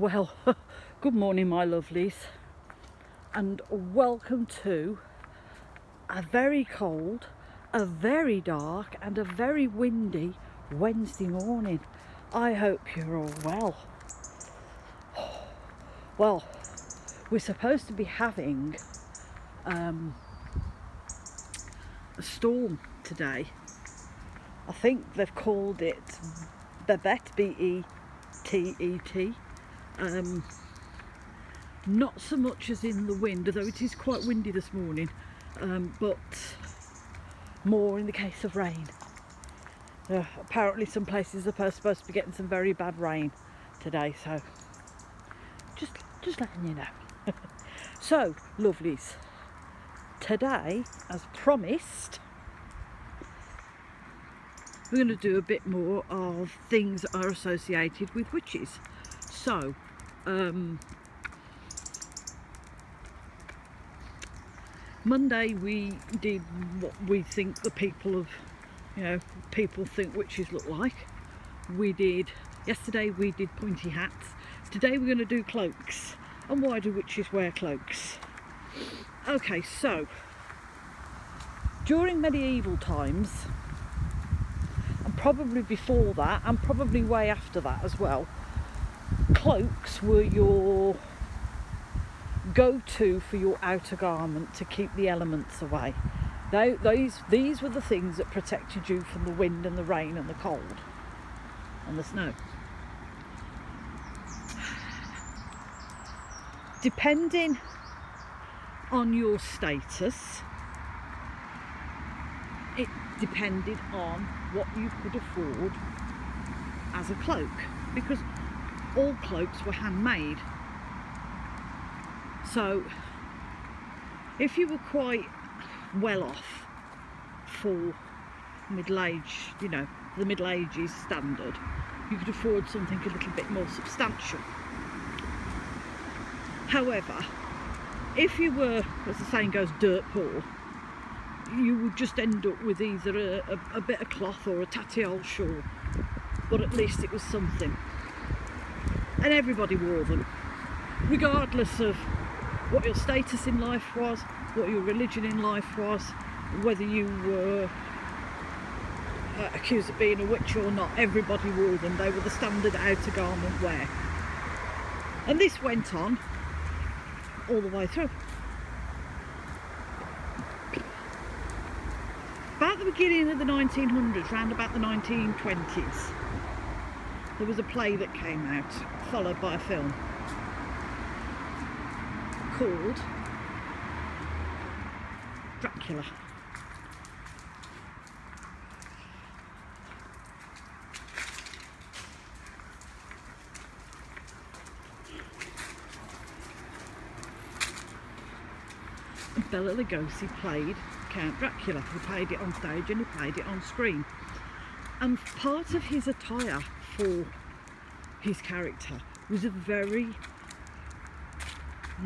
Well, good morning my lovelies, and welcome to a very cold, a very dark and a very windy Wednesday morning. I hope you're all well. Well, we're supposed to be having a storm today. I think they've called it Bebet, B-E-T-E-T. Not so much as in the wind, although it is quite windy this morning, but more in the case of rain. Apparently some places are supposed to be getting some very bad rain today, so just letting you know. So, lovelies, today, as promised, we're going to do a bit more of things that are associated with witches. So, Monday we did what we think the people think witches look like. Yesterday we did pointy hats. Today we're going to do cloaks. And why do witches wear cloaks? Okay, so during medieval times, and probably before that, and probably way after that as well, cloaks were your go-to for your outer garment to keep the elements away. These were the things that protected you from the wind and the rain and the cold and the snow. Depending on your status, it depended on what you could afford as a cloak, because all cloaks were handmade. So if you were quite well off for middle age, the Middle Ages standard, you could afford something a little bit more substantial. However, if you were, as the saying goes, dirt poor, you would just end up with either a bit of cloth or a tatty old shawl, but at least it was something. And everybody wore them, regardless of what your status in life was, what your religion in life was, whether you were accused of being a witch or not. Everybody wore them. They were the standard outer garment wear. And this went on all the way through. About the beginning of the 1900s, round about the 1920s, there was a play that came out, followed by a film, called Dracula. And Bela Lugosi played Count Dracula. He played it on stage and he played it on screen. And part of his attire for his character was a very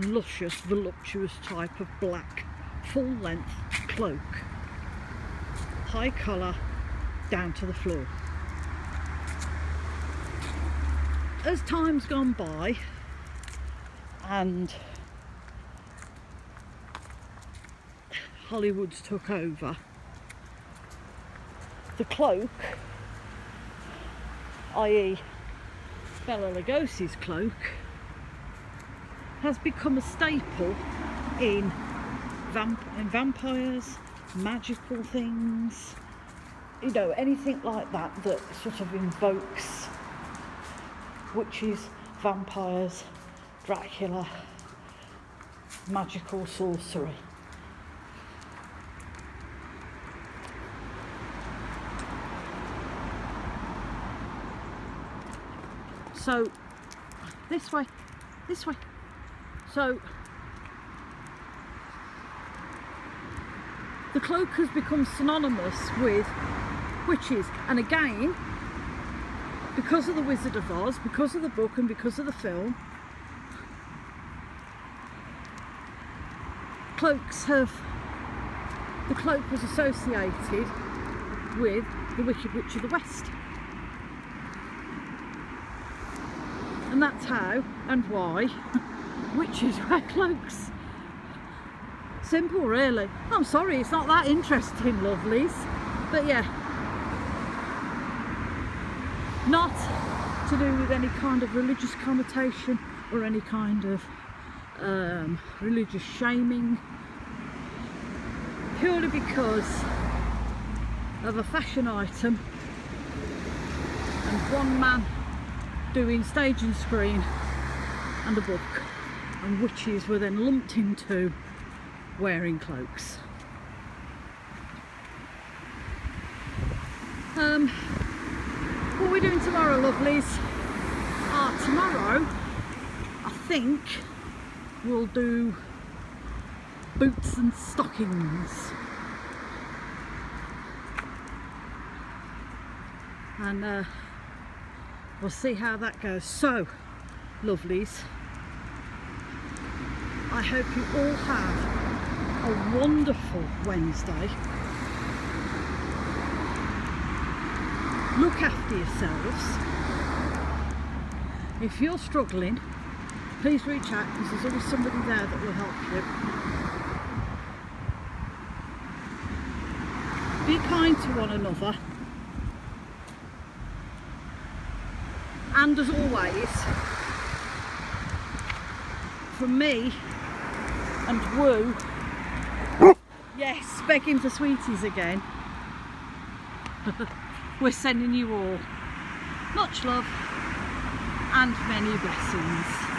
luscious, voluptuous type of black, full-length cloak, high collar down to the floor. As time's gone by and Hollywood's took over, the cloak, i.e. Bela Lugosi's cloak, has become a staple in vampires, magical things, anything like that that sort of invokes witches, vampires, Dracula, magical sorcery. So, this way. So, the cloak has become synonymous with witches, and again, because of the Wizard of Oz, because of the book and because of the film, the cloak was associated with the Wicked Witch of the West. And that's how and why witches wear cloaks. Simple, really. I'm sorry, it's not that interesting, lovelies. But yeah, not to do with any kind of religious connotation or any kind of religious shaming, purely because of a fashion item and one man doing stage and screen and a book, and witches were then lumped into wearing cloaks. What are we doing tomorrow, lovelies? Tomorrow I think we'll do boots and stockings, and we'll see how that goes. So, lovelies, I hope you all have a wonderful Wednesday. Look after yourselves. If you're struggling, please reach out, because there's always somebody there that will help you. Be kind to one another. And as always, from me and Woo, yes, begging for sweeties again, we're sending you all much love and many blessings.